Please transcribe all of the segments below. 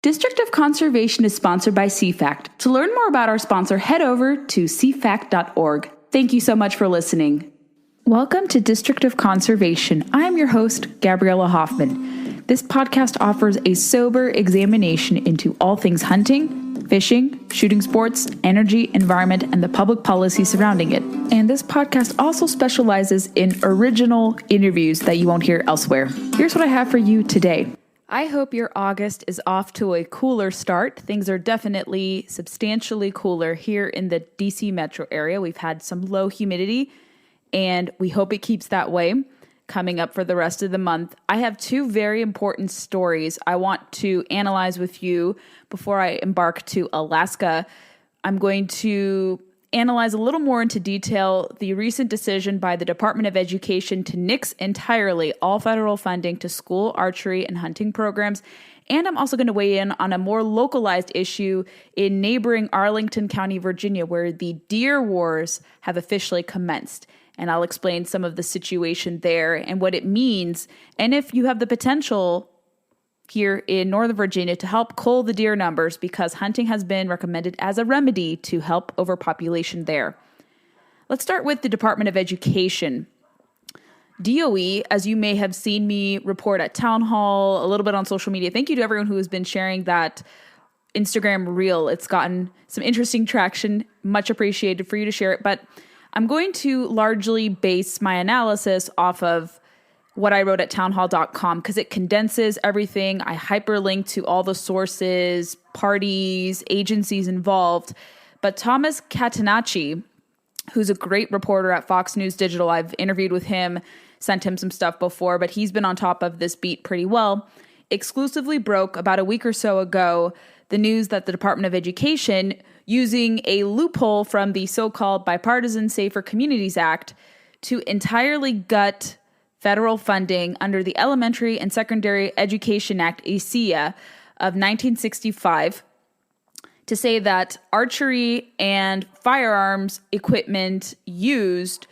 District of Conservation is sponsored by CFACT. To learn more about our sponsor, head over to cfact.org. Thank you so much for listening. Welcome to District of Conservation. I'm your host, Gabriella Hoffman. This podcast offers a sober examination into all things hunting, fishing, shooting sports, energy, environment, and the public policy surrounding it. And this podcast also specializes in original interviews that you won't hear elsewhere. Here's what I have for you today. I hope your August is off to a cooler start. Things are definitely substantially cooler here in the DC metro area. We've had some low humidity, and we hope it keeps that way coming up for the rest of the month. I have two very important stories I want to analyze with you before I embark to Alaska. I'm going to analyze a little more into detail the recent decision by the Department of Education to nix entirely all federal funding to school archery and hunting programs. And I'm also going to weigh in on a more localized issue in neighboring Arlington County, Virginia, where the deer wars have officially commenced. And I'll explain some of the situation there and what it means, and if you have the potential here in Northern Virginia to help cull the deer numbers, because hunting has been recommended as a remedy to help overpopulation there. Let's start with the Department of Education. DOE, as you may have seen me report at Town Hall, a little bit on social media. Thank you to everyone who has been sharing that Instagram reel. It's gotten some interesting traction. Much appreciated for you to share it. But I'm going to largely base my analysis off of what I wrote at townhall.com because it condenses everything. I hyperlink to all the sources, parties, agencies involved. But Thomas Catenacci, who's a great reporter at Fox News Digital, I've interviewed with him, sent him some stuff before, but he's been on top of this beat pretty well, exclusively broke about a week or so ago the news that the Department of Education, using a loophole from the so-called Bipartisan Safer Communities Act to entirely gut federal funding under the Elementary and Secondary Education Act, ASEA, of 1965, to say that archery and firearms equipment used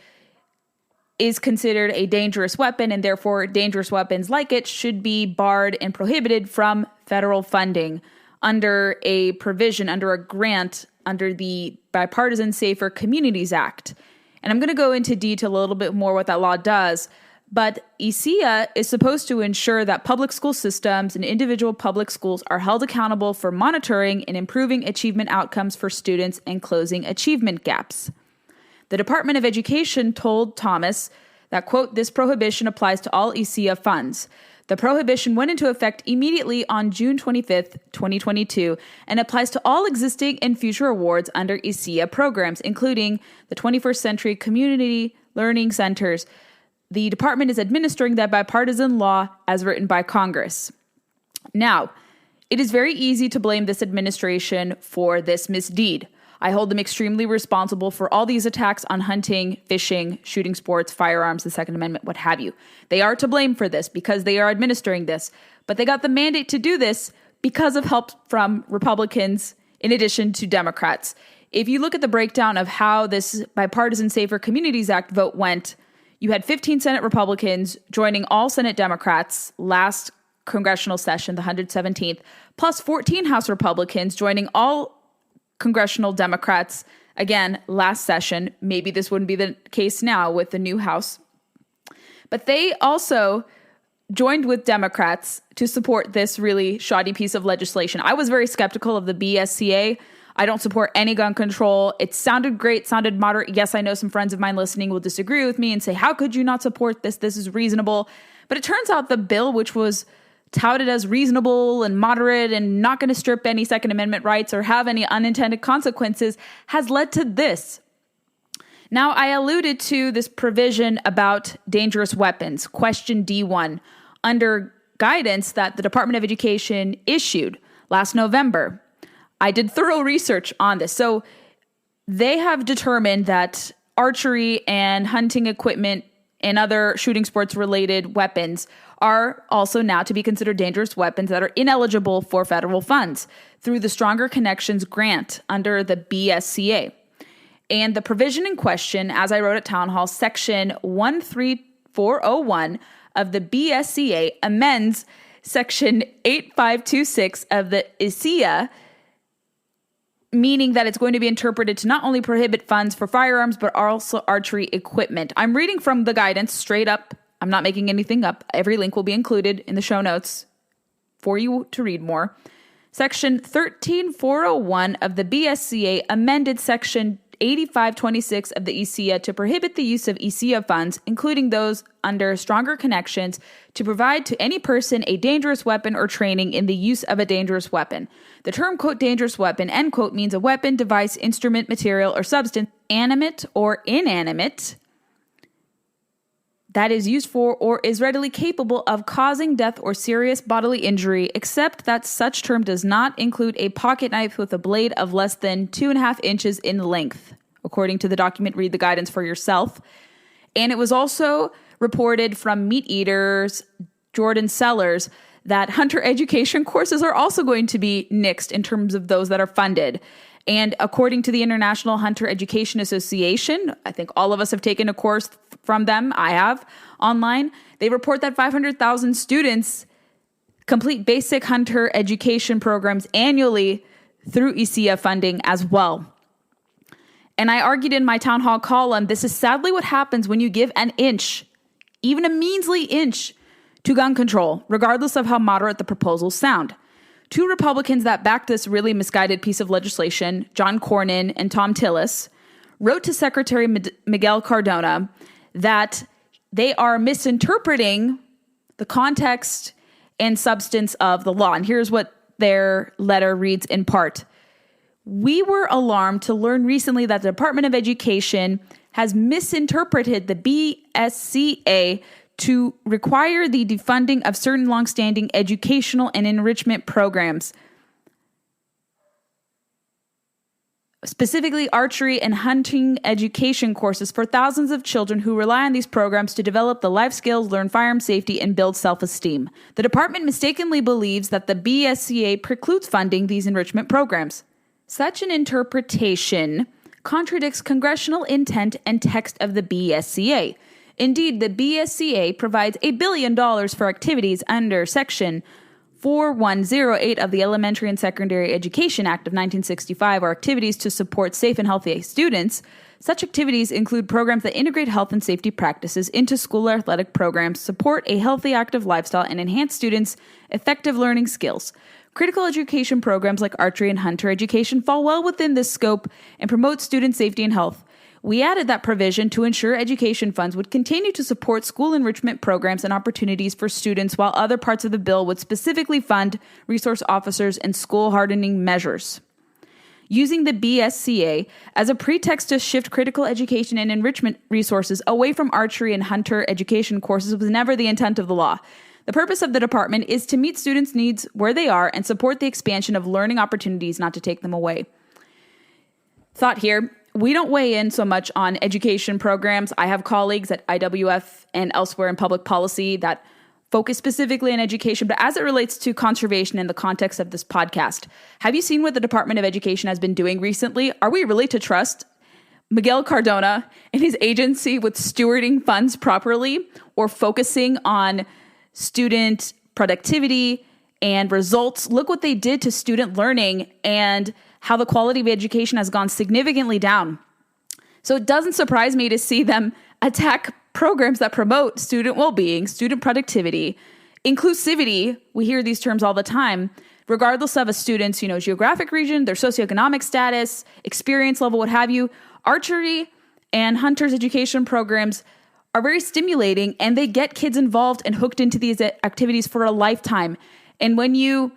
is considered a dangerous weapon, and therefore dangerous weapons like it should be barred and prohibited from federal funding under a provision, under a grant, under the Bipartisan Safer Communities Act. And I'm going to go into detail a little bit more what that law does. But ASEA is supposed to ensure that public school systems and individual public schools are held accountable for monitoring and improving achievement outcomes for students and closing achievement gaps. The Department of Education told Thomas that, quote, this prohibition applies to all ASEA funds. The prohibition went into effect immediately on June 25th, 2022, and applies to all existing and future awards under ASEA programs, including the 21st Century Community Learning Centers. The department is administering that bipartisan law as written by Congress. Now, it is very easy to blame this administration for this misdeed. I hold them extremely responsible for all these attacks on hunting, fishing, shooting sports, firearms, the Second Amendment, what have you. They are to blame for this because they are administering this, but they got the mandate to do this because of help from Republicans in addition to Democrats. If you look at the breakdown of how this Bipartisan Safer Communities Act vote went, you had 15 Senate Republicans joining all Senate Democrats last congressional session, the 117th, plus 14 House Republicans joining all congressional Democrats, again, last session. Maybe this wouldn't be the case now with the new House. But they also joined with Democrats to support this really shoddy piece of legislation. I was very skeptical of the BSCA. I don't support any gun control. It sounded great, sounded moderate. Yes, I know some friends of mine listening will disagree with me and say, how could you not support this? This is reasonable. But it turns out the bill, which was touted as reasonable and moderate and not going to strip any Second Amendment rights or have any unintended consequences, has led to this. Now, I alluded to this provision about dangerous weapons, question D1, under guidance that the Department of Education issued last November. I did thorough research on this. So they have determined that archery and hunting equipment and other shooting sports related weapons are also now to be considered dangerous weapons that are ineligible for federal funds through the Stronger Connections grant under the BSCA. And the provision in question, as I wrote at Town Hall, section 13401 of the BSCA amends Section 8526 of the ICEA, meaning that it's going to be interpreted to not only prohibit funds for firearms, but also archery equipment. I'm reading from the guidance straight up. I'm not making anything up. Every link will be included in the show notes for you to read more. Section 13401 of the BSCA amended Section 8526 of the ICEA to prohibit the use of ICEA funds, including those under stronger connections, to provide to any person a dangerous weapon or training in the use of a dangerous weapon. The term, quote, dangerous weapon, end quote, means a weapon, device, instrument, material, or substance, animate or inanimate, that is used for or is readily capable of causing death or serious bodily injury, except that such term does not include a pocket knife with a blade of less than 2.5 inches in length. According to the document, read the guidance for yourself. And it was also reported from Meat Eaters, Jordan Sellers, that hunter education courses are also going to be nixed in terms of those that are funded. And according to the International Hunter Education Association, I think all of us have taken a course from them. I have online. They report that 500,000 students complete basic hunter education programs annually through ICEA funding as well. And I argued in my town hall column, this is sadly what happens when you give an inch, even a measly inch, to gun control, regardless of how moderate the proposals sound. Two Republicans that backed this really misguided piece of legislation, John Cornyn and Tom Tillis, wrote to Secretary Miguel Cardona that they are misinterpreting the context and substance of the law. And here's what their letter reads in part. We were alarmed to learn recently that the Department of Education has misinterpreted the BSCA to require the defunding of certain longstanding educational and enrichment programs, specifically archery and hunting education courses for thousands of children who rely on these programs to develop the life skills, learn firearm safety, and build self-esteem. The department mistakenly believes that the BSCA precludes funding these enrichment programs. Such an interpretation contradicts congressional intent and text of the BSCA. Indeed, the BSCA provides $1 billion for activities under Section 4108 of the Elementary and Secondary Education Act of 1965, or activities to support safe and healthy students. Such activities include programs that integrate health and safety practices into school athletic programs, support a healthy, active lifestyle, and enhance students' effective learning skills. Critical education programs like archery and hunter education fall well within this scope and promote student safety and health. We added that provision to ensure education funds would continue to support school enrichment programs and opportunities for students, while other parts of the bill would specifically fund resource officers and school hardening measures. Using the BSCA as a pretext to shift critical education and enrichment resources away from archery and hunter education courses was never the intent of the law. The purpose of the department is to meet students' needs where they are and support the expansion of learning opportunities, not to take them away. Thought here. We don't weigh in so much on education programs. I have colleagues at IWF and elsewhere in public policy that focus specifically on education, but as it relates to conservation in the context of this podcast, have you seen what the Department of Education has been doing recently? Are we really to trust Miguel Cardona and his agency with stewarding funds properly, or focusing on student productivity and results? Look what they did to student learning and how the quality of education has gone significantly down. So it doesn't surprise me to see them attack programs that promote student well-being, student productivity, inclusivity. We hear these terms all the time, regardless of a student's, geographic region, their socioeconomic status, experience level, what have you. Archery and hunters education programs are very stimulating, and they get kids involved and hooked into these activities for a lifetime. And when you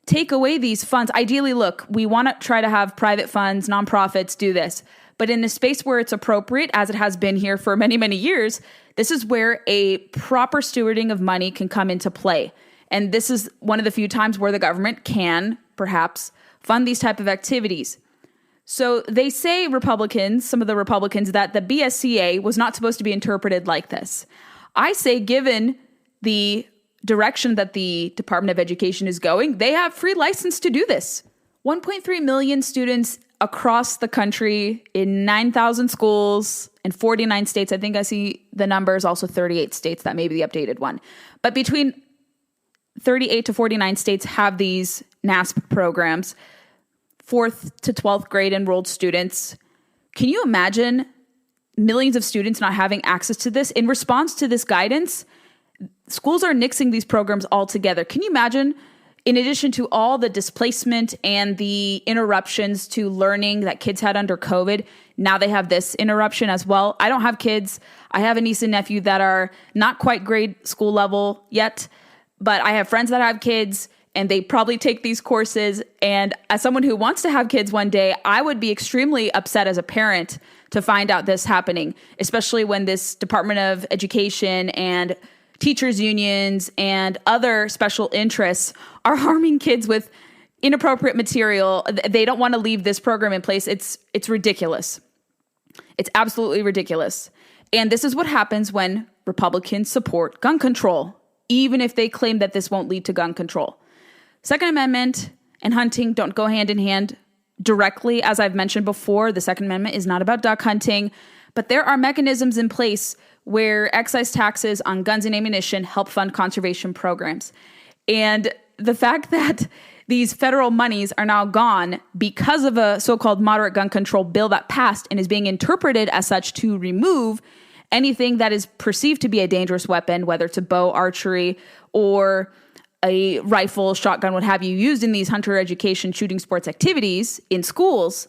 take away these funds, ideally, look, we want to try to have private funds, nonprofits do this. But in a space where it's appropriate, as it has been here for many, many years, this is where a proper stewarding of money can come into play. And this is one of the few times where the government can perhaps fund these type of activities. So they say, Republicans, some of the Republicans, that the BSCA was not supposed to be interpreted like this. I say, given the direction that the Department of Education is going, they have free license to do this. 1.3 million students across the country in 9,000 schools in 49 states. I think I see the numbers, also 38 states. That may be the updated one. But between 38 to 49 states have these NASP programs, 4th to 12th grade enrolled students. Can you imagine millions of students not having access to this? In response to this guidance, schools are nixing these programs altogether. Can you imagine, in addition to all the displacement and the interruptions to learning that kids had under COVID, now they have this interruption as well? I don't have kids. I have a niece and nephew that are not quite grade school level yet, but I have friends that have kids and they probably take these courses. And as someone who wants to have kids one day, I would be extremely upset as a parent to find out this happening, especially when this Department of Education and teachers unions and other special interests are harming kids with inappropriate material. They don't want to leave this program in place. It's ridiculous. It's absolutely ridiculous. And this is what happens when Republicans support gun control, even if they claim that this won't lead to gun control. Second Amendment and hunting don't go hand in hand directly. As I've mentioned before, the Second Amendment is not about duck hunting, but there are mechanisms in place where excise taxes on guns and ammunition help fund conservation programs. And the fact that these federal monies are now gone because of a so-called moderate gun control bill that passed and is being interpreted as such to remove anything that is perceived to be a dangerous weapon, whether it's a bow, archery, or a rifle, shotgun, what have you, used in these hunter education shooting sports activities in schools,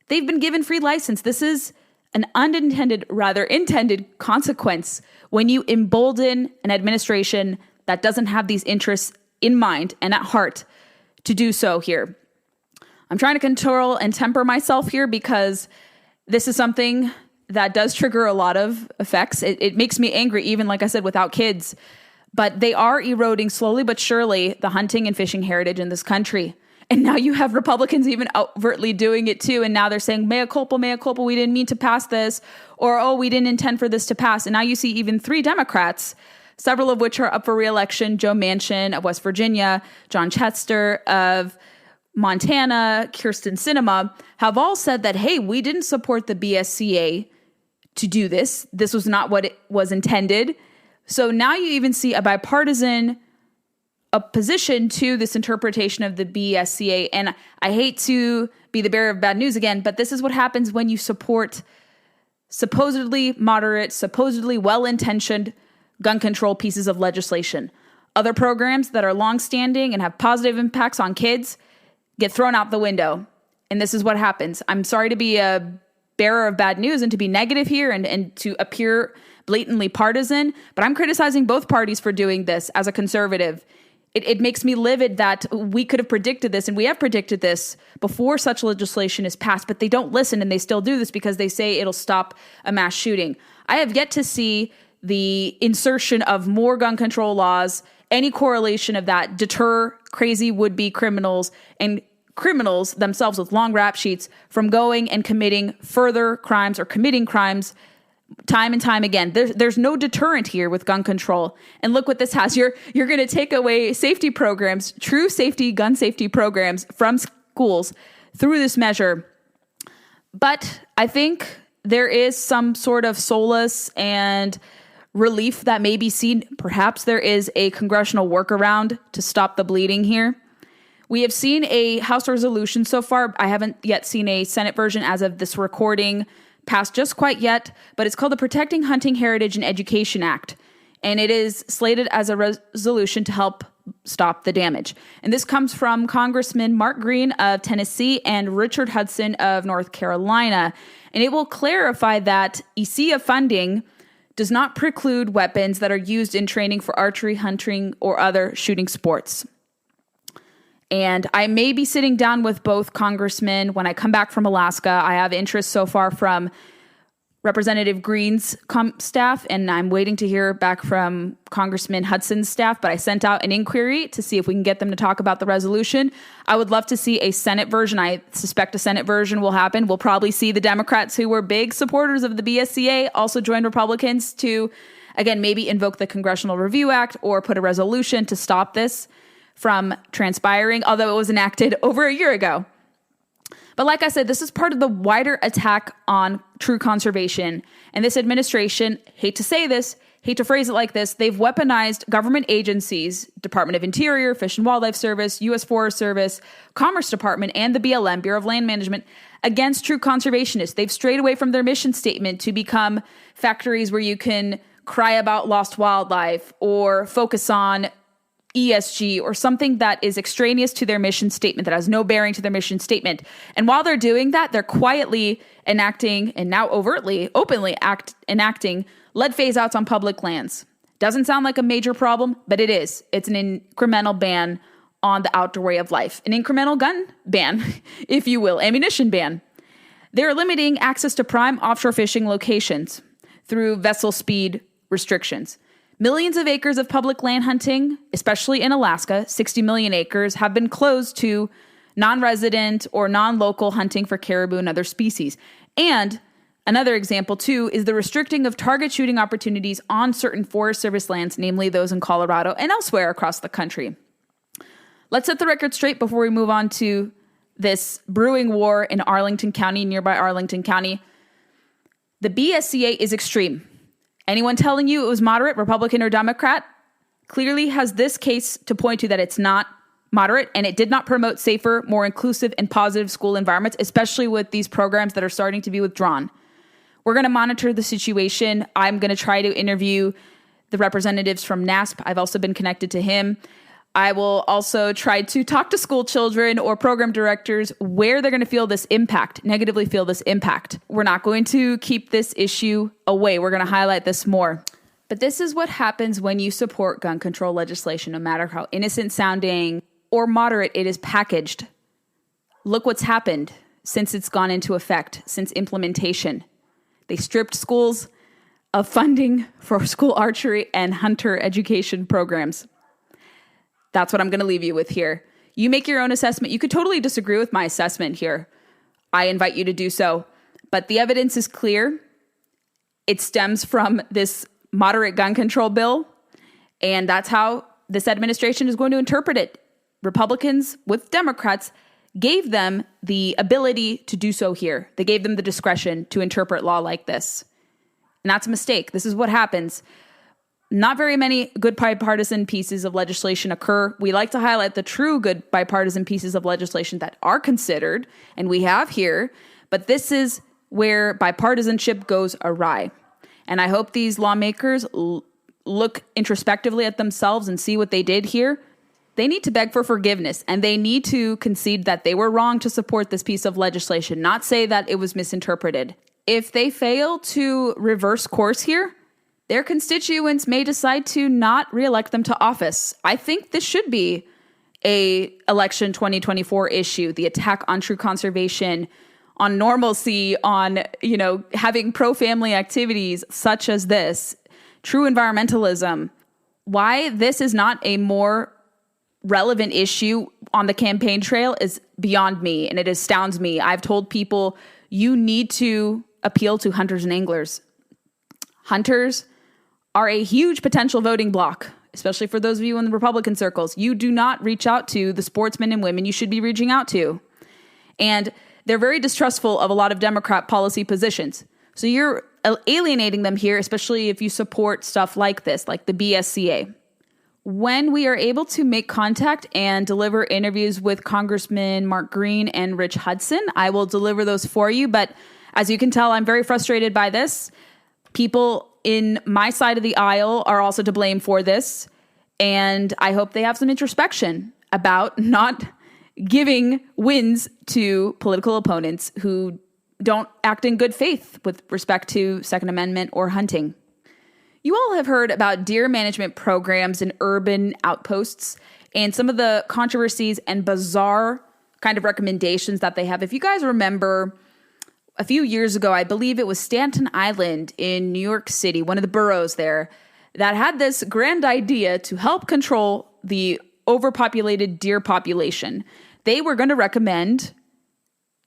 they've been given free license. This is an unintended, rather intended consequence when you embolden an administration that doesn't have these interests in mind and at heart to do so here. I'm trying to control and temper myself here because this is something that does trigger a lot of effects. It makes me angry, even like I said, without kids. But they are eroding slowly but surely the hunting and fishing heritage in this country. And now you have Republicans even overtly doing it too. And now they're saying, mea culpa, we didn't mean to pass this. Or, oh, we didn't intend for this to pass. And now you see even 3 Democrats, several of which are up for re-election: Joe Manchin of West Virginia, John Chester of Montana, Kyrsten Sinema, have all said that, hey, we didn't support the BSCA to do this. This was not what it was intended. So now you even see a bipartisan opposition to this interpretation of the BSCA. And I hate to be the bearer of bad news again, but this is what happens when you support supposedly moderate, supposedly well-intentioned gun control pieces of legislation. Other programs that are longstanding and have positive impacts on kids get thrown out the window. And this is what happens. I'm sorry to be a bearer of bad news and to be negative here and to appear blatantly partisan, but I'm criticizing both parties for doing this as a conservative. It makes me livid that we could have predicted this, and we have predicted this before such legislation is passed, but they don't listen and they still do this because they say it'll stop a mass shooting. I have yet to see the insertion of more gun control laws, any correlation of that, deter crazy would-be criminals and criminals themselves with long rap sheets from going and committing further crimes or committing crimes time and time again. There's no deterrent here with gun control. And look what this has. You're going to take away safety programs, true safety, gun safety programs from schools through this measure. But I think there is some sort of solace and relief that may be seen. Perhaps there is a congressional workaround to stop the bleeding here. We have seen a House resolution so far. I haven't yet seen a Senate version as of this recording passed just quite yet, but it's called the Protecting Hunting Heritage and Education Act. And it is slated as a resolution to help stop the damage. And this comes from Congressman Mark Green of Tennessee and Richard Hudson of North Carolina. And it will clarify that ESEA funding does not preclude weapons that are used in training for archery, hunting, or other shooting sports. And I may be sitting down with both congressmen when I come back from Alaska. I have interest so far from Representative Green's staff, and I'm waiting to hear back from Congressman Hudson's staff, but I sent out an inquiry to see if we can get them to talk about the resolution. I would love to see a Senate version. I suspect a Senate version will happen. We'll probably see the Democrats who were big supporters of the BSCA also join Republicans to, again, maybe invoke the Congressional Review Act or put a resolution to stop this from transpiring, although it was enacted over a year ago. But like I said, this is part of the wider attack on true conservation. And this administration, hate to say this, hate to phrase it like this, they've weaponized government agencies, Department of Interior, Fish and Wildlife Service, U.S. Forest Service, Commerce Department, and the BLM, Bureau of Land Management, against true conservationists. They've strayed away from their mission statement to become factories where you can cry about lost wildlife or focus on ESG or something that is extraneous to their mission statement, that has no bearing to their mission statement. And while they're doing that, they're quietly enacting and now openly enacting lead phase outs on public lands. Doesn't sound like a major problem, but it is. It's an incremental ban on the outdoor way of life, an incremental gun ban, if you will, ammunition ban. They're limiting access to prime offshore fishing locations through vessel speed restrictions. Millions of acres of public land hunting, especially in Alaska, 60 million acres, have been closed to non-resident or non-local hunting for caribou and other species. And another example, too, is the restricting of target shooting opportunities on certain Forest Service lands, namely those in Colorado and elsewhere across the country. Let's set the record straight before we move on to this brewing war in Arlington County, nearby Arlington County. The BSCA is extreme. Anyone telling you it was moderate, Republican or Democrat, clearly has this case to point to that it's not moderate, and it did not promote safer, more inclusive, and positive school environments, especially with these programs that are starting to be withdrawn. We're going to monitor the situation. I'm going to try to interview the representatives from NASP. I've also been connected to him. I will also try to talk to school children or program directors where they're going to feel this impact, negatively feel this impact. We're not going to keep this issue away. We're going to highlight this more. But this is what happens when you support gun control legislation, no matter how innocent sounding or moderate it is packaged. Look what's happened since it's gone into effect, since implementation. They stripped schools of funding for school archery and hunter education programs. That's what I'm going to leave you with here. You make your own assessment. You could totally disagree with my assessment here. I invite you to do so. But the evidence is clear. It stems from this moderate gun control bill, and that's how this administration is going to interpret it. Republicans with Democrats gave them the ability to do so here. They gave them the discretion to interpret law like this. And that's a mistake. This is what happens. Not very many good bipartisan pieces of legislation occur. We like to highlight the true good bipartisan pieces of legislation that are considered, and we have here, but this is where bipartisanship goes awry. And I hope these lawmakers look introspectively at themselves and see what they did here. They need to beg for forgiveness, and they need to concede that they were wrong to support this piece of legislation, not say that it was misinterpreted. If they fail to reverse course here, their constituents may decide to not reelect them to office. I think this should be a election 2024 issue, the attack on true conservation, on normalcy, on, having pro-family activities such as this, true environmentalism. Why this is not a more relevant issue on the campaign trail is beyond me, and it astounds me. I've told people you need to appeal to hunters and anglers. Hunters are a huge potential voting bloc, especially for those of you in the Republican circles. You do not reach out to the sportsmen and women you should be reaching out to. And they're very distrustful of a lot of Democrat policy positions. So you're alienating them here, especially if you support stuff like this, like the BSCA. When we are able to make contact and deliver interviews with Congressman Mark Green and Rich Hudson, I will deliver those for you. But as you can tell, I'm very frustrated by this. People in my side of the aisle are also to blame for this. And I hope they have some introspection about not giving wins to political opponents who don't act in good faith with respect to Second Amendment or hunting. You all have heard about deer management programs in urban outposts and some of the controversies and bizarre kind of recommendations that they have. If you guys remember, a few years ago, I believe it was Staten Island in New York City, one of the boroughs there, that had this grand idea to help control the overpopulated deer population. They were going to recommend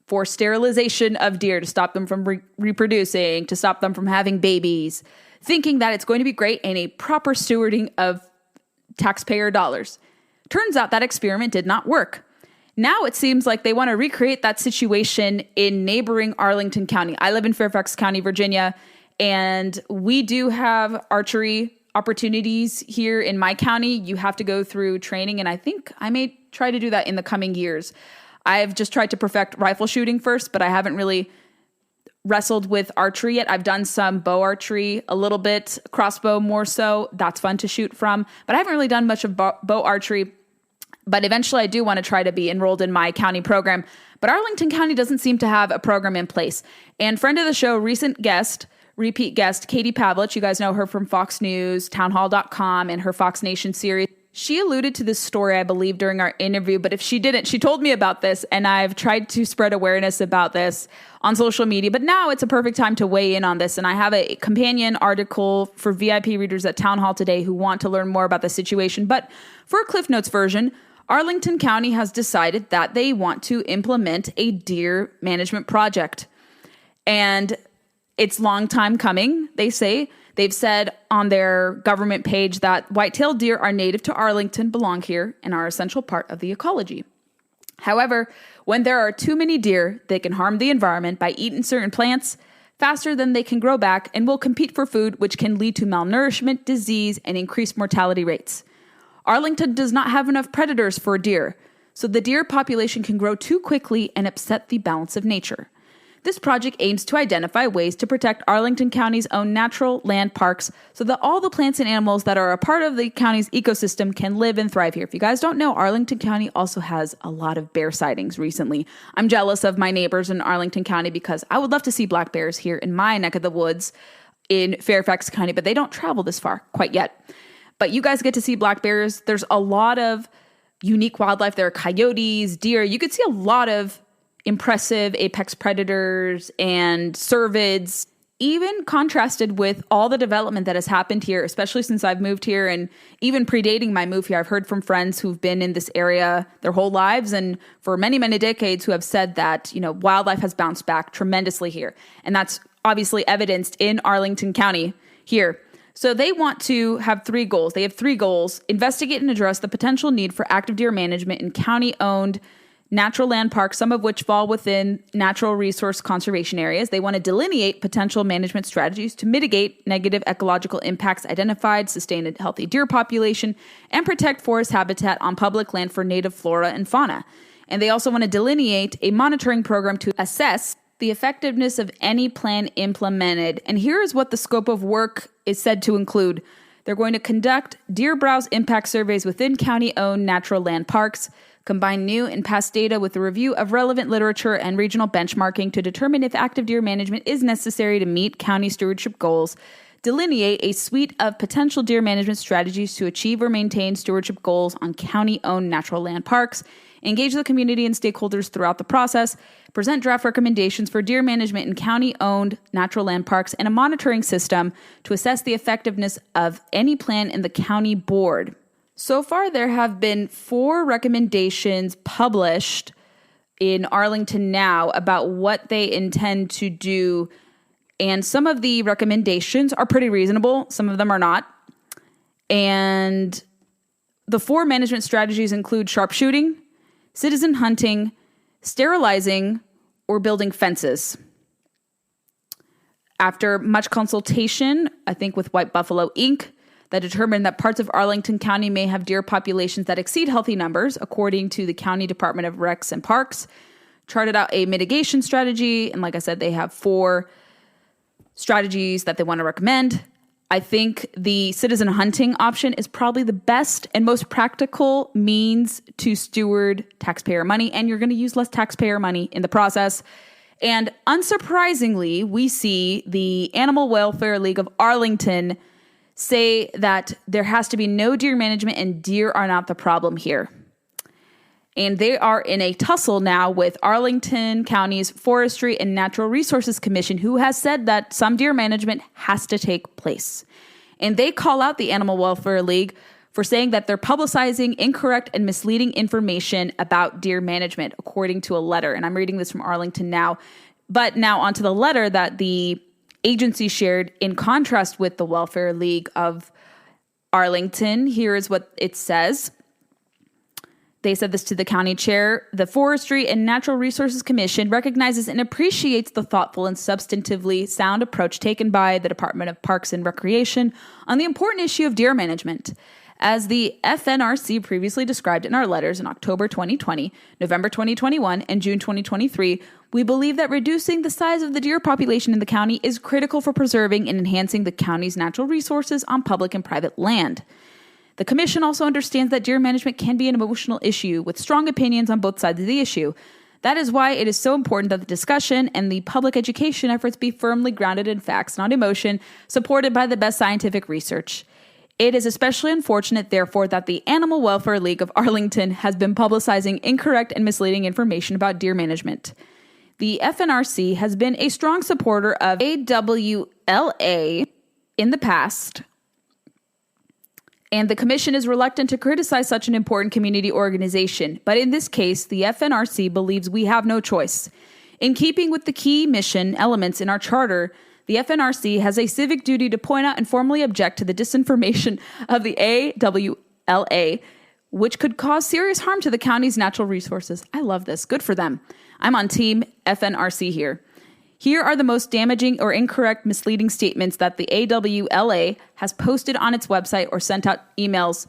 for sterilization of deer to stop them from reproducing, to stop them from having babies, thinking that it's going to be great and a proper stewarding of taxpayer dollars. Turns out that experiment did not work. Now it seems like they want to recreate that situation in neighboring Arlington County. I live in Fairfax County, Virginia, And we do have archery opportunities here in my county. You have to go through training, and I think I may try to do that in the coming years. I've just tried to perfect rifle shooting first, but I haven't really wrestled with archery yet. I've done some bow archery, a little bit, crossbow more so. That's fun to shoot from, but I haven't really done much of bow archery. But eventually I do want to try to be enrolled in my county program. But Arlington County doesn't seem to have a program in place. And friend of the show, repeat guest, Katie Pavlich, you guys know her from Fox News, townhall.com, and her Fox Nation series. She alluded to this story, I believe, during our interview, but if she didn't, she told me about this, and I've tried to spread awareness about this on social media, but now it's a perfect time to weigh in on this, and I have a companion article for VIP readers at Town Hall today who want to learn more about the situation. But for a Cliff Notes version, Arlington County has decided that they want to implement a deer management project, and it's long time coming, they say. They've said on their government page that white-tailed deer are native to Arlington, belong here, and are an essential part of the ecology. However, when there are too many deer, they can harm the environment by eating certain plants faster than they can grow back and will compete for food, which can lead to malnourishment, disease, and increased mortality rates. Arlington does not have enough predators for deer, so the deer population can grow too quickly and upset the balance of nature. This project aims to identify ways to protect Arlington County's own natural land parks so that all the plants and animals that are a part of the county's ecosystem can live and thrive here. If you guys don't know, Arlington County also has a lot of bear sightings recently. I'm jealous of my neighbors in Arlington County because I would love to see black bears here in my neck of the woods in Fairfax County, but they don't travel this far quite yet. But you guys get to see black bears. There's a lot of unique wildlife. There are coyotes, deer. You could see a lot of impressive apex predators and cervids, even contrasted with all the development that has happened here, especially since I've moved here and even predating my move here. I've heard from friends who've been in this area their whole lives and for many, many decades who have said that, wildlife has bounced back tremendously here. And that's obviously evidenced in Arlington County here. So they want to have 3 goals. They have 3 goals: investigate and address the potential need for active deer management in county-owned natural land parks, some of which fall within natural resource conservation areas. They want to delineate potential management strategies to mitigate negative ecological impacts identified, sustain a healthy deer population, and protect forest habitat on public land for native flora and fauna. And they also want to delineate a monitoring program to assess the effectiveness of any plan implemented. And here is what the scope of work is said to include. They're going to conduct deer browse impact surveys within county-owned natural land parks, combine new and past data with a review of relevant literature and regional benchmarking to determine if active deer management is necessary to meet county stewardship goals, delineate a suite of potential deer management strategies to achieve or maintain stewardship goals on county-owned natural land parks, engage the community and stakeholders throughout the process, present draft recommendations for deer management in county-owned natural land parks, and a monitoring system to assess the effectiveness of any plan in the county board. So far, there have been 4 recommendations published in Arlington Now about what they intend to do, and some of the recommendations are pretty reasonable. Some of them are not. And the 4 management strategies include sharpshooting, citizen hunting, sterilizing, or building fences. After much consultation, I think with White Buffalo Inc., that determined that parts of Arlington County may have deer populations that exceed healthy numbers, according to the County Department of Recs and Parks, charted out a mitigation strategy. And like I said, they have 4 strategies that they want to recommend. I think the citizen hunting option is probably the best and most practical means to steward taxpayer money, and you're going to use less taxpayer money in the process. And unsurprisingly, we see the Animal Welfare League of Arlington say that there has to be no deer management and deer are not the problem here. And they are in a tussle now with Arlington County's Forestry and Natural Resources Commission, who has said that some deer management has to take place. And they call out the Animal Welfare League for saying that they're publicizing incorrect and misleading information about deer management, according to a letter. And I'm reading this from Arlington Now. But now onto the letter that the agency shared in contrast with the Welfare League of Arlington. Here is what it says. They said this to the county chair. The Forestry and Natural Resources Commission recognizes and appreciates the thoughtful and substantively sound approach taken by the Department of Parks and Recreation on the important issue of deer management. As the FNRC previously described in our letters in October 2020, November 2021, and June 2023, we believe that reducing the size of the deer population in the county is critical for preserving and enhancing the county's natural resources on public and private land. The Commission also understands that deer management can be an emotional issue with strong opinions on both sides of the issue. That is why it is so important that the discussion and the public education efforts be firmly grounded in facts, not emotion, supported by the best scientific research. It is especially unfortunate, therefore, that the Animal Welfare League of Arlington has been publicizing incorrect and misleading information about deer management. The FNRC has been a strong supporter of AWLA in the past, and the Commission is reluctant to criticize such an important community organization. But in this case, the FNRC believes we have no choice. In keeping with the key mission elements in our charter, the FNRC has a civic duty to point out and formally object to the disinformation of the AWLA, which could cause serious harm to the county's natural resources. I love this. Good for them. I'm on team FNRC here. Here are the most damaging or incorrect misleading statements that the AWLA has posted on its website or sent out emails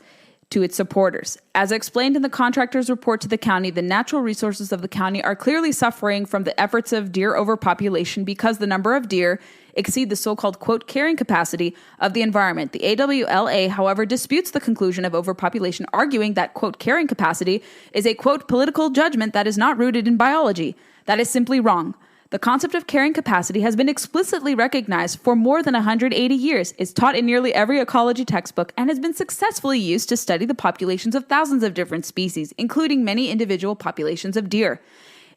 to its supporters. As explained in the contractor's report to the county, the natural resources of the county are clearly suffering from the efforts of deer overpopulation because the number of deer exceed the so-called, quote, carrying capacity of the environment. The AWLA, however, disputes the conclusion of overpopulation, arguing that, quote, carrying capacity is a, quote, political judgment that is not rooted in biology. That is simply wrong. The concept of carrying capacity has been explicitly recognized for more than 180 years, is taught in nearly every ecology textbook, and has been successfully used to study the populations of thousands of different species, including many individual populations of deer.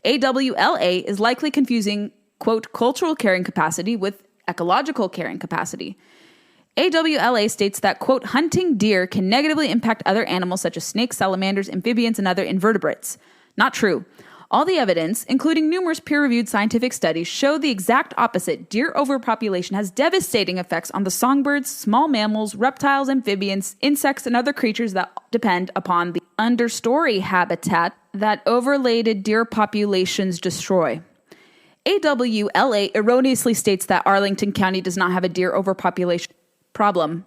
AWLA is likely confusing, quote, cultural carrying capacity with ecological carrying capacity. AWLA states that, quote, hunting deer can negatively impact other animals such as snakes, salamanders, amphibians, and other invertebrates. Not true. All the evidence, including numerous peer-reviewed scientific studies, show the exact opposite. Deer overpopulation has devastating effects on the songbirds, small mammals, reptiles, amphibians, insects, and other creatures that depend upon the understory habitat that overlaid deer populations destroy. AWLA erroneously states that Arlington County does not have a deer overpopulation problem.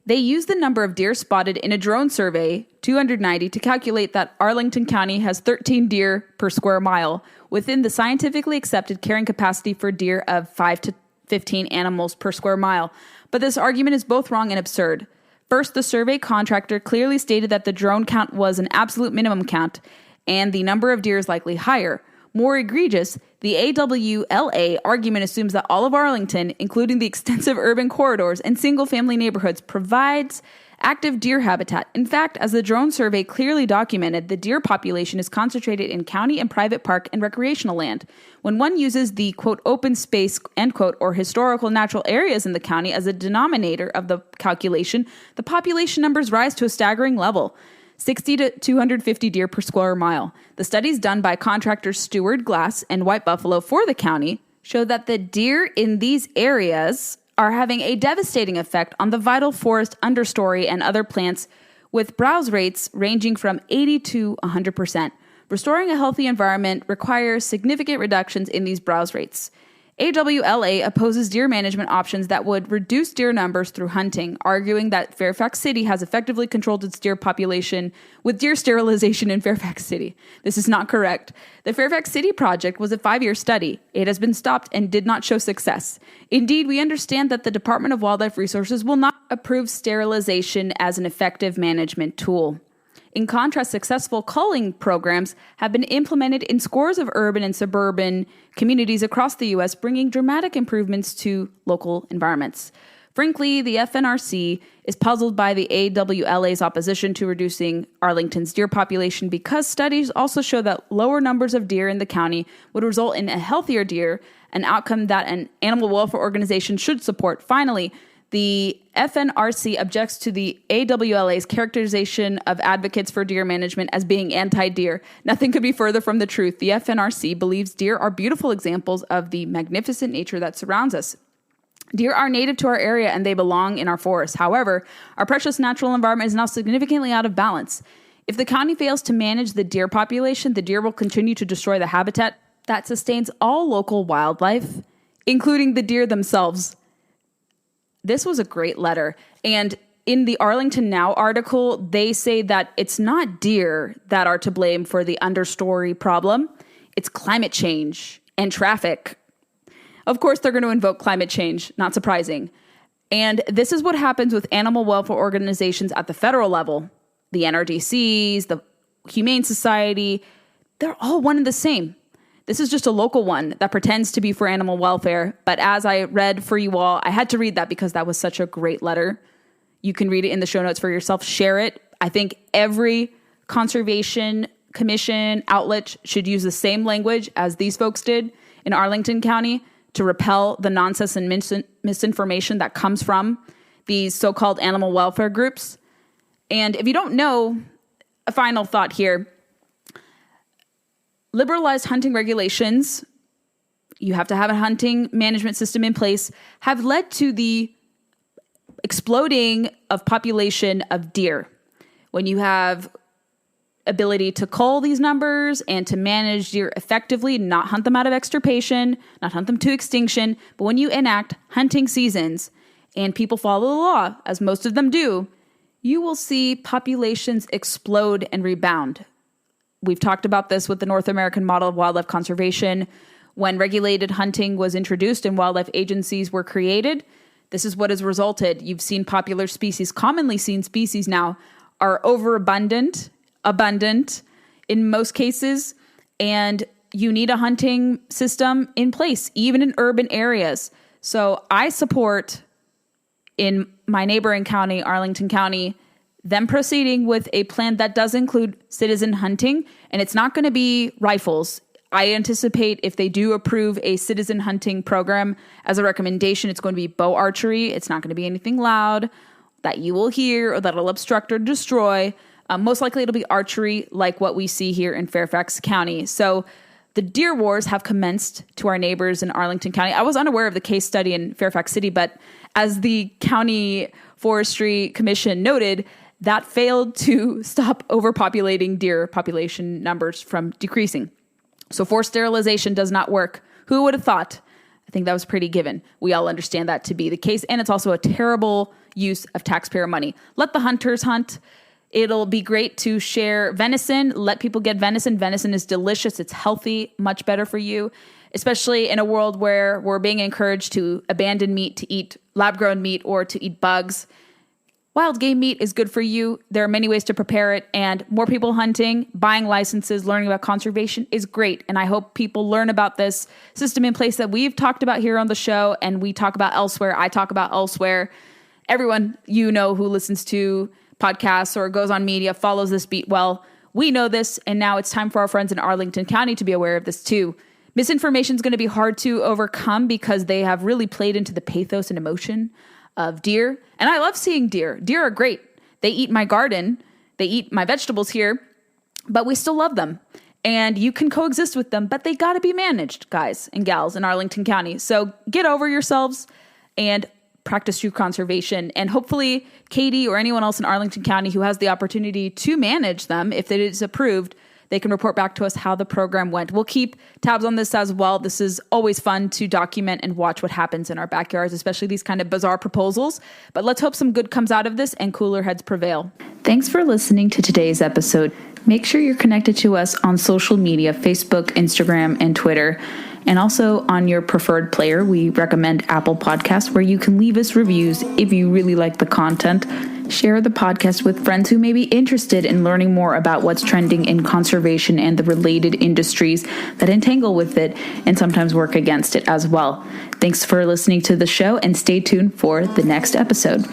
They used the number of deer spotted in a drone survey, 290, to calculate that Arlington County has 13 deer per square mile, within the scientifically accepted carrying capacity for deer of 5 to 15 animals per square mile. But this argument is both wrong and absurd. First, the survey contractor clearly stated that the drone count was an absolute minimum count, and the number of deer is likely higher. More egregious, the AWLA argument assumes that all of Arlington, including the extensive urban corridors and single-family neighborhoods, provides active deer habitat. In fact, as the drone survey clearly documented, the deer population is concentrated in county and private park and recreational land. When one uses the, quote, open space, end quote, or historical natural areas in the county as a denominator of the calculation, the population numbers rise to a staggering level. 60 to 250 deer per square mile. The studies done by contractors Stewart, Glass, and White Buffalo for the county show that the deer in these areas are having a devastating effect on the vital forest understory and other plants, with browse rates ranging from 80 to 100%. Restoring a healthy environment requires significant reductions in these browse rates. AWLA opposes deer management options that would reduce deer numbers through hunting, arguing that Fairfax City has effectively controlled its deer population with deer sterilization in Fairfax City. This is not correct. The Fairfax City project was a 5-year study. It has been stopped and did not show success. Indeed, we understand that the Department of Wildlife Resources will not approve sterilization as an effective management tool. In contrast, successful culling programs have been implemented in scores of urban and suburban communities across the U.S., bringing dramatic improvements to local environments. Frankly, the FNRC is puzzled by the AWLA's opposition to reducing Arlington's deer population because studies also show that lower numbers of deer in the county would result in a healthier deer, an outcome that an animal welfare organization should support. Finally, the FNRC objects to the AWLA's characterization of advocates for deer management as being anti-deer. Nothing could be further from the truth. The FNRC believes deer are beautiful examples of the magnificent nature that surrounds us. Deer are native to our area and they belong in our forests. However, our precious natural environment is now significantly out of balance. If the county fails to manage the deer population, the deer will continue to destroy the habitat that sustains all local wildlife, including the deer themselves. This was a great letter. And in the Arlington Now article, they say that it's not deer that are to blame for the understory problem. It's climate change and traffic. Of course, they're going to invoke climate change, not surprising. And this is what happens with animal welfare organizations at the federal level. The NRDCs, the Humane Society, they're all one and the same. This is just a local one that pretends to be for animal welfare. But as I read for you all, I had to read that because that was such a great letter. You can read it in the show notes for yourself. Share it. I think every conservation commission outlet should use the same language as these folks did in Arlington County to repel the nonsense and misinformation that comes from these so-called animal welfare groups. And if you don't know, a final thought here. Liberalized hunting regulations, you have to have a hunting management system in place, have led to the exploding of population of deer. When you have ability to cull these numbers and to manage deer effectively, not hunt them out of extirpation, not hunt them to extinction, but when you enact hunting seasons and people follow the law, as most of them do, you will see populations explode and rebound. We've talked about this with the North American model of wildlife conservation. When regulated hunting was introduced and wildlife agencies were created, this is what has resulted. You've seen popular species, commonly seen species now, are overabundant, abundant in most cases, and you need a hunting system in place, even in urban areas. So I support, in my neighboring county, Arlington County, them proceeding with a plan that does include citizen hunting, and it's not going to be rifles. I anticipate if they do approve a citizen hunting program as a recommendation, it's going to be bow archery. It's not going to be anything loud that you will hear or that'll obstruct or destroy. Most likely it'll be archery like what we see here in Fairfax County. So the deer wars have commenced to our neighbors in Arlington County. I was unaware of the case study in Fairfax City, but as the County Forestry Commission noted, that failed to stop overpopulating deer population numbers from decreasing. So forced sterilization does not work. Who would have thought? I think that was pretty given. We all understand that to be the case. And it's also a terrible use of taxpayer money. Let the hunters hunt. It'll be great to share venison. Let people get venison. Venison is delicious. It's healthy, much better for you, especially in a world where we're being encouraged to abandon meat, to eat lab-grown meat, or to eat bugs. Wild game meat is good for you. There are many ways to prepare it, and more people hunting, buying licenses, learning about conservation is great. And I hope people learn about this system in place that we've talked about here on the show and we talk about elsewhere. I talk about elsewhere. Everyone you know who listens to podcasts or goes on media follows this beat well. We know this, and now it's time for our friends in Arlington County to be aware of this too. Misinformation is going to be hard to overcome because they have really played into the pathos and emotion of deer. And I love seeing deer. Deer are great. They eat my garden. They eat my vegetables here, but we still love them. And you can coexist with them, but they got to be managed, guys and gals in Arlington County. So get over yourselves and practice true conservation. And hopefully Katie or anyone else in Arlington County who has the opportunity to manage them, if it is approved, they can report back to us how the program went. We'll keep tabs on this as well. This is always fun to document and watch what happens in our backyards, especially these kind of bizarre proposals. But let's hope some good comes out of this and cooler heads prevail. Thanks for listening to today's episode. Make sure you're connected to us on social media, Facebook, Instagram, and Twitter. And also on your preferred player, we recommend Apple Podcasts, where you can leave us reviews if you really like the content. Share the podcast with friends who may be interested in learning more about what's trending in conservation and the related industries that entangle with it and sometimes work against it as well. Thanks for listening to the show, and stay tuned for the next episode.